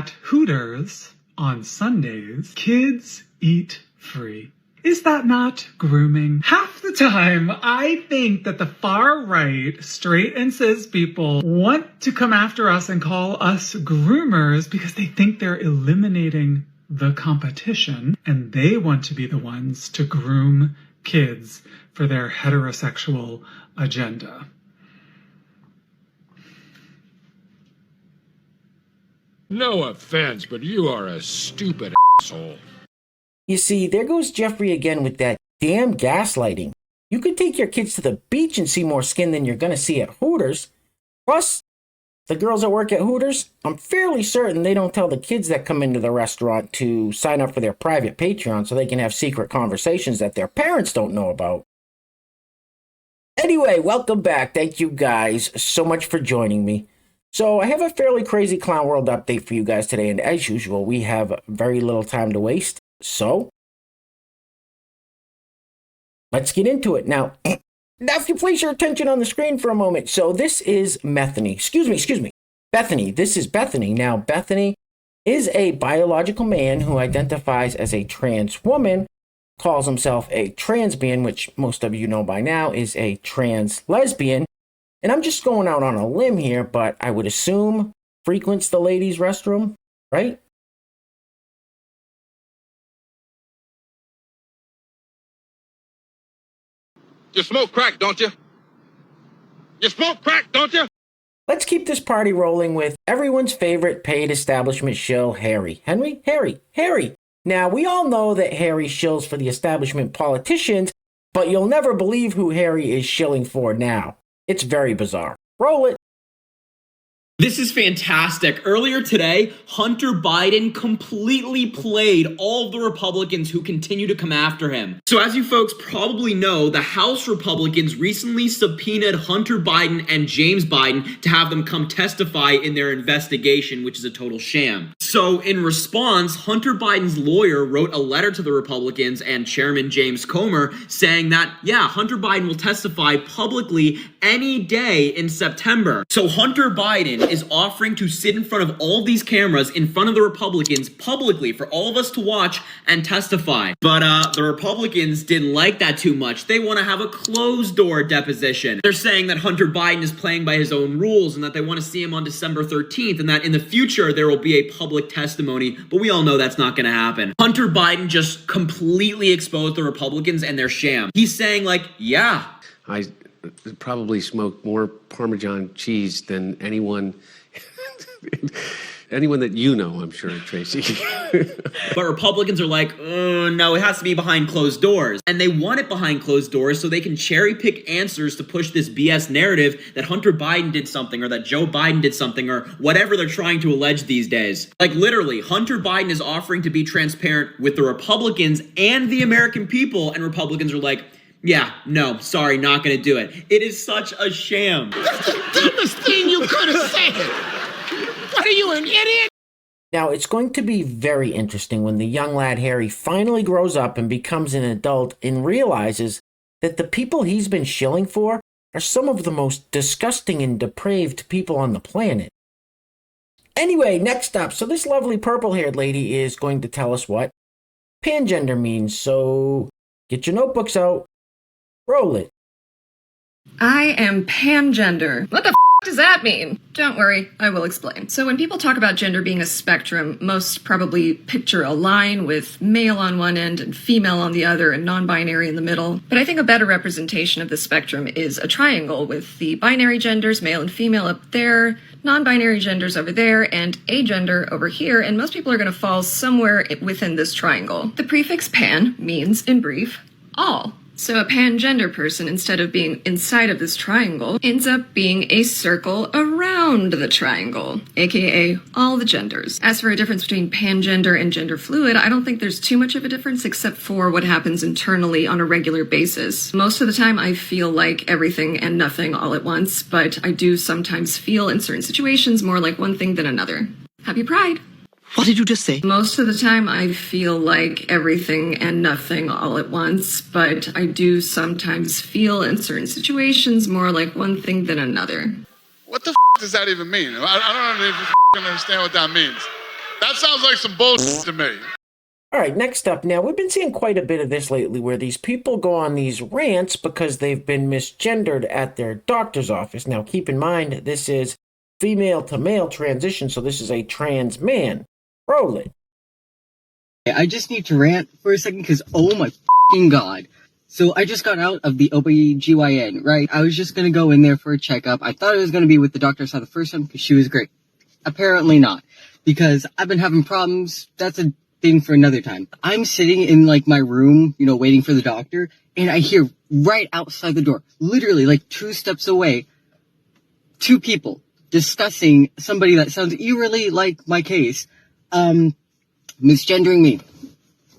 at Hooters on Sundays, kids eat free. Is that not grooming? Half the time, I think that the far right, straight and cis people want to come after us and call us groomers because they think they're eliminating the competition and they want to be the ones to groom kids for their heterosexual agenda. No offense, but you are a stupid asshole. You see, there goes Jeffrey again with that damn gaslighting. You could take your kids to the beach and see more skin than you're going to see at Hooters. Plus, the girls that work at Hooters, I'm fairly certain they don't tell the kids that come into the restaurant to sign up for their private Patreon so they can have secret conversations that their parents don't know about. Anyway, welcome back. Thank you guys so much for joining me. So I have a fairly crazy clown world update for you guys today, and as usual, we have very little time to waste. So, let's get into it. Now, if you place your attention on the screen for a moment. So this is Bethany. Excuse me. Bethany. This is Bethany. Now, Bethany is a biological man who identifies as a trans woman, calls himself a transbian, which most of you know by now is a trans lesbian. And I'm just going out on a limb here, but I would assume frequents the ladies' restroom, right? You smoke crack, don't you? You smoke crack, don't you? Let's keep this party rolling with everyone's favorite paid establishment shill, Harry. Harry. Now, we all know that Harry shills for the establishment politicians, but you'll never believe who Harry is shilling for now. It's very bizarre. Roll it. This is fantastic. Earlier today, Hunter Biden completely played all of the Republicans who continue to come after him. So as you folks probably know, the House Republicans recently subpoenaed Hunter Biden and James Biden to have them come testify in their investigation, which is a total sham. So in response, Hunter Biden's lawyer wrote a letter to the Republicans and Chairman James Comer saying that, yeah, Hunter Biden will testify publicly any day in September. So Hunter Biden is offering to sit in front of all of these cameras in front of the Republicans publicly for all of us to watch and testify. But the Republicans didn't like that too much. They want to have a closed door deposition. They're saying that Hunter Biden is playing by his own rules and that they want to see him on December 13th and that in the future there will be a public testimony, but we all know that's not going to happen. Hunter Biden just completely exposed the Republicans and their sham. He's saying like, yeah, I probably smoke more Parmesan cheese than anyone that you know, I'm sure, Tracy. But Republicans are like, no, it has to be behind closed doors. And they want it behind closed doors so they can cherry pick answers to push this BS narrative that Hunter Biden did something or that Joe Biden did something or whatever they're trying to allege these days. Like literally, Hunter Biden is offering to be transparent with the Republicans and the American people, and Republicans are like, yeah, no, sorry, not gonna do it. It is such a sham. That's the dumbest thing you could have said. What are you, an idiot? Now, it's going to be very interesting when the young lad Harry finally grows up and becomes an adult and realizes that the people he's been shilling for are some of the most disgusting and depraved people on the planet. Anyway, next up, so this lovely purple-haired lady is going to tell us what pangender means, so get your notebooks out. Roll it. I am pangender. What the f does that mean? Don't worry, I will explain. So when people talk about gender being a spectrum, most probably picture a line with male on one end and female on the other and non-binary in the middle. But I think a better representation of the spectrum is a triangle with the binary genders, male and female up there, non-binary genders over there, and agender over here, and most people are going to fall somewhere within this triangle. The prefix pan means, in brief, all. So a pangender person, instead of being inside of this triangle, ends up being a circle around the triangle, aka all the genders. As for a difference between pangender and gender fluid, I don't think there's too much of a difference except for what happens internally on a regular basis. Most of the time I feel like everything and nothing all at once, but I do sometimes feel in certain situations more like one thing than another. Happy Pride! What did you just say? Most of the time I feel like everything and nothing all at once, but I do sometimes feel in certain situations more like one thing than another. What the does that even mean? I don't even understand what that means. That sounds like some bullshit to me. All right, next up. Now, we've been seeing quite a bit of this lately where these people go on these rants because they've been misgendered at their doctor's office. Now, keep in mind, this is female to male transition, so this is a trans man. Roll it. I just need to rant for a second because, oh my f***ing God. So I just got out of the OB/GYN, right? I was just going to go in there for a checkup. I thought it was going to be with the doctor I saw the first time because she was great. Apparently not, because I've been having problems. That's a thing for another time. I'm sitting in like my room, you know, waiting for the doctor, and I hear right outside the door, literally like 2 steps away, 2 people discussing somebody that sounds eerily like my case, misgendering me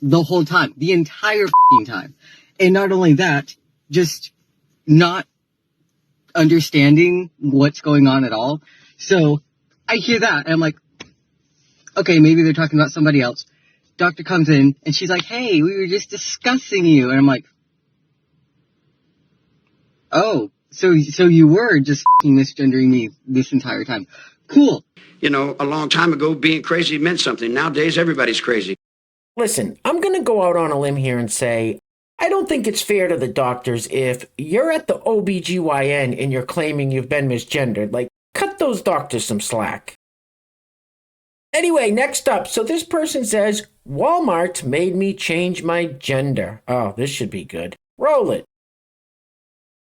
the whole time, the entire f***ing time. And not only that, just not understanding what's going on at all. So I hear that and I'm like, okay, maybe they're talking about somebody else. Doctor comes in and she's like, hey, we were just discussing you. And I'm like, oh, so you were just misgendering me this entire time. Cool. You know, a long time ago, being crazy meant something. Nowadays, everybody's crazy. Listen, I'm going to go out on a limb here and say, I don't think it's fair to the doctors if you're at the OB/GYN and you're claiming you've been misgendered. Like, cut those doctors some slack. Anyway, next up. So this person says, Walmart made me change my gender. Oh, this should be good. Roll it.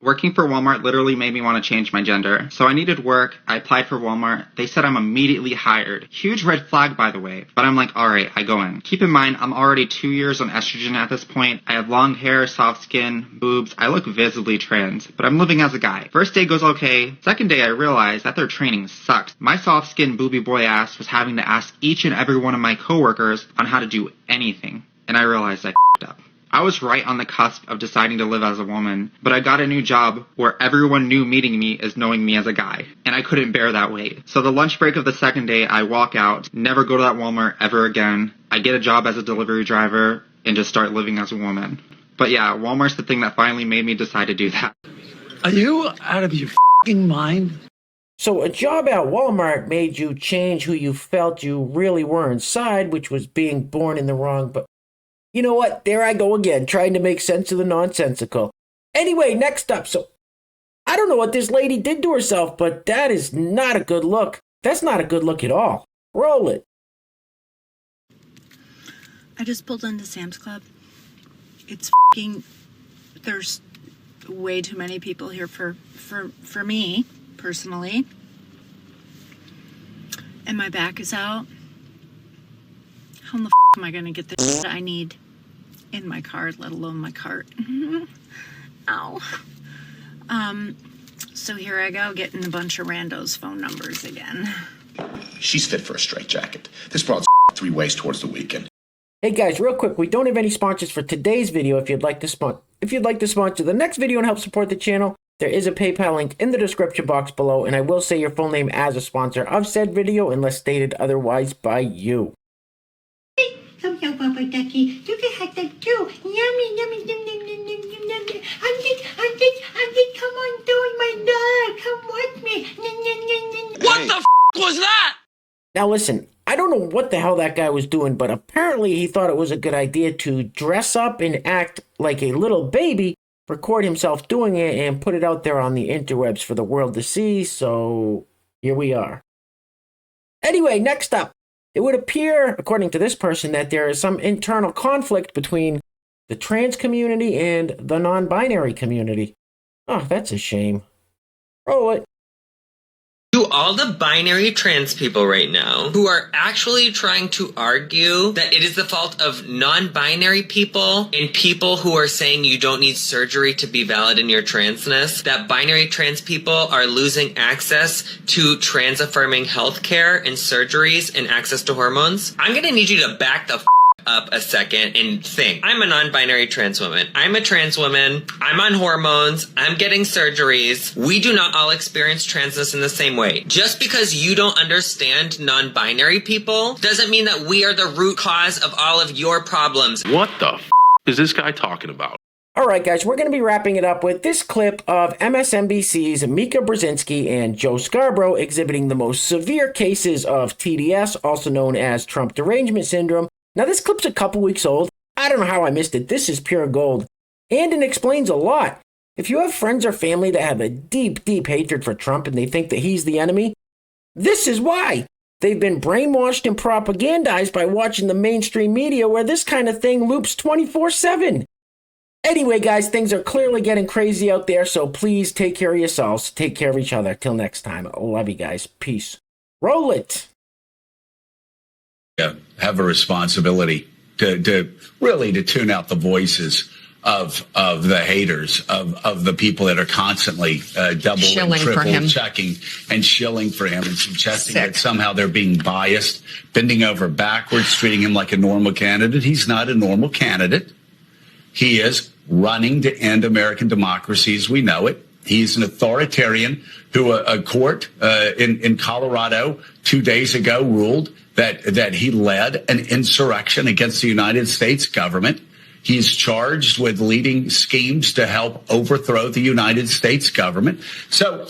Working for Walmart literally made me want to change my gender. So I needed work. I applied for Walmart. They said I'm immediately hired. Huge red flag, by the way. But I'm like, all right, I go in. Keep in mind, I'm already 2 years on estrogen at this point. I have long hair, soft skin, boobs. I look visibly trans, but I'm living as a guy. First day goes okay. Second day, I realized that their training sucked. My soft skin booby boy ass was having to ask each and every one of my coworkers on how to do anything. And I realized I f***ed up. I was right on the cusp of deciding to live as a woman, but I got a new job where everyone knew meeting me as knowing me as a guy, and I couldn't bear that weight. So the lunch break of the second day, I walk out, never go to that Walmart ever again. I get a job as a delivery driver, and just start living as a woman. But yeah, Walmart's the thing that finally made me decide to do that. Are you out of your f***ing mind? So a job at Walmart made you change who you felt you really were inside, which was being born in the wrong, but you know what? There I go again, trying to make sense of the nonsensical. Anyway, next up. So, I don't know what this lady did to herself, but that is not a good look. That's not a good look at all. Roll it. I just pulled into Sam's Club. It's f***ing... There's way too many people here for me, personally. And my back is out. How in the am I going to get the shit I need in my car, let alone my cart? Ow. So here I go, getting a bunch of randos' phone numbers again. She's fit for a straitjacket. This broad's 3 ways towards the weekend. Hey guys, real quick, we don't have any sponsors for today's video. If you'd like to sponsor the next video and help support the channel, there is a PayPal link in the description box below, and I will say your full name as a sponsor of said video unless stated otherwise by you. Come here, Papa Ducky. You can have that too. Yummy, yummy, yum, yum, yum, yum, yum, yum. I'm just, come on, doing my dog. Come watch me. What the f*** was that? Now listen, I don't know what the hell that guy was doing, but apparently he thought it was a good idea to dress up and act like a little baby, record himself doing it, and put it out there on the interwebs for the world to see, so here we are. Anyway, next up. It would appear, according to this person, that there is some internal conflict between the trans community and the non-binary community. Oh, that's a shame. Roll it. To all the binary trans people right now who are actually trying to argue that it is the fault of non-binary people and people who are saying you don't need surgery to be valid in your transness, that binary trans people are losing access to trans-affirming healthcare and surgeries and access to hormones, I'm gonna need you to back the up a second and think. I'm a non-binary trans woman. I'm a trans woman. I'm on hormones. I'm getting surgeries. We do not all experience transness in the same way. Just because you don't understand non-binary people doesn't mean that we are the root cause of all of your problems. What the f*** is this guy talking about? All right, guys, we're going to be wrapping it up with this clip of MSNBC's Mika Brzezinski and Joe Scarborough exhibiting the most severe cases of TDS, also known as Trump derangement syndrome. Now, this clip's a couple weeks old. I don't know how I missed it. This is pure gold. And it explains a lot. If you have friends or family that have a deep, deep hatred for Trump and they think that he's the enemy, this is why. They've been brainwashed and propagandized by watching the mainstream media where this kind of thing loops 24/7. Anyway, guys, things are clearly getting crazy out there, so please take care of yourselves. Take care of each other. Till next time. Love you guys. Peace. Roll it. Have a responsibility to really tune out the voices of the haters, of the people that are constantly double and triple checking and shilling for him and suggesting that somehow they're being biased, bending over backwards, treating him like a normal candidate. He's not a normal candidate. He is running to end American democracy as we know it. He's an authoritarian who a court in Colorado 2 days ago ruled that he led an insurrection against the United States government. He's charged with leading schemes to help overthrow the United States government. So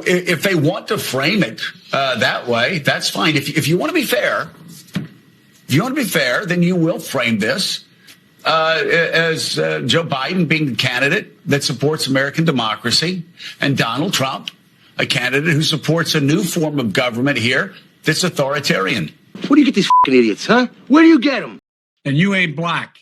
if they want to frame it that way, that's fine. If you want to be fair, then you will frame this as Joe Biden being the candidate that supports American democracy and Donald Trump, a candidate who supports a new form of government here that's authoritarian. Where do you get these f***ing idiots, huh? Where do you get them? And you ain't black.